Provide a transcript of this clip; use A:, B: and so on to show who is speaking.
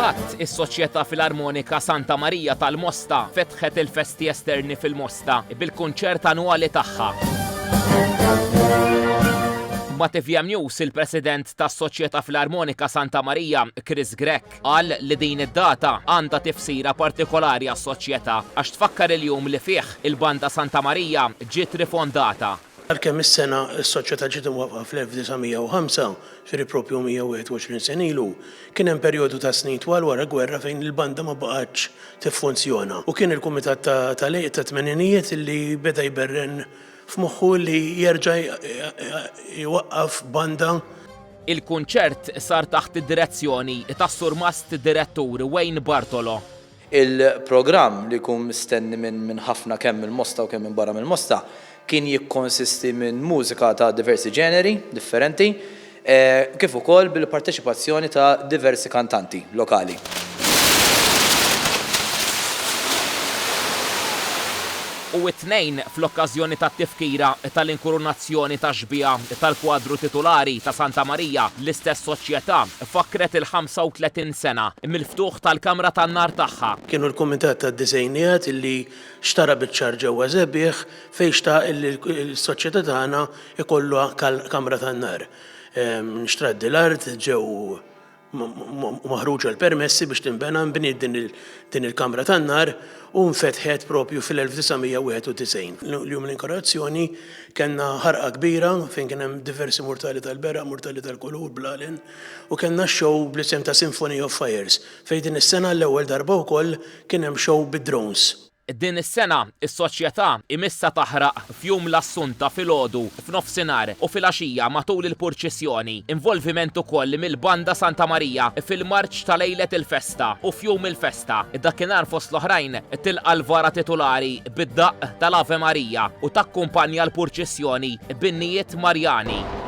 A: Fil-fatt, is-Soċjetà Filarmonika Santa Marija tal-Mosta fetħet il-festi esterni fil-Mosta bil-kunċert annwali tagħha. MTV News, il-President tas-Soċjetà Filarmonika Santa Marija, Chris Grech, qal li din id-data għandha tifsira partikolari għas-soċjetà għax tfakkar il-jum li fih il-Banda Santa Marija ġiet rifondata.
B: Għalkemm is-sena s-soċjetà ġiet imwaqqfa fl-1905, ġifieri proprju 121 sen ilu, kien hemm perjodu ta' snin twal wara gwerra fejn il-banda ma baqgħetx tiffunzjona. U kien il-Kumitat tal-Lejq ta' Tmeninijiet illi beda jberren f'moħħu li jerġa' jwaqqaf banda.
A: Il-kunċert sar taħt id-direzzjoni tas-Sur Mast Direttur Wayne Bartolo.
C: Il-programm li jkun mistenni minn ħafna kemm il-Mosta u kemm minn barra mill-Mosta kien jikkonsisti minn mużika ta' diversi ġeneri differenti, kif ukoll bil-parteċipazzjoni ta' diversi kantanti lokali.
A: U it-tnejn fl-okkażjoni tat-tifkira tal-inkurunazzjoni ta' xbija tal-kwadru titolari ta' Santa Marija, l-istess soċjetà fakkret il-35 sena mill-ftuħ tal-Kamra tan-Nar tagħha.
B: Kienu l-Kumitat tad-Disejnijiet illi xtara biċ-ċar ġewwa Żebbiegħ fejn xtaq illi l-soċjetà tagħna ikollha Kamra tan-Nar. Nxtraddi l-art ġew maħruġa l-permessi biex tinbena nbniet din il-Kamra tan-Nar u nfetħet propju fil-1991. L-jum l-inkorazzjoni kellna ħarqa kbira fejn kien hemm diversi murtali tal-Beraq, murtali tal-Kulur, Blalin, u kellna show bl-isem ta' Symphony of Fires fejn din is-sena l-ewwel darba wkoll kien hemm show bid-drones.
A: Din is-sena is-soċjetà imissa taħraq f'jum l-Assunta filgħodu f'nofsinhar u fil-għaxija matul il-purċissjoni. Involviment ukoll mill-Banda Santa Marija fil-marċ ta' lejlet il-festa u f'jum il-festa. Dakinhar fost l-oħrajn tilqa' l-vara titolari bid-daqq tal-Ave Marija u takkumpanja l-purċissjoni bin-nijiet Marjani.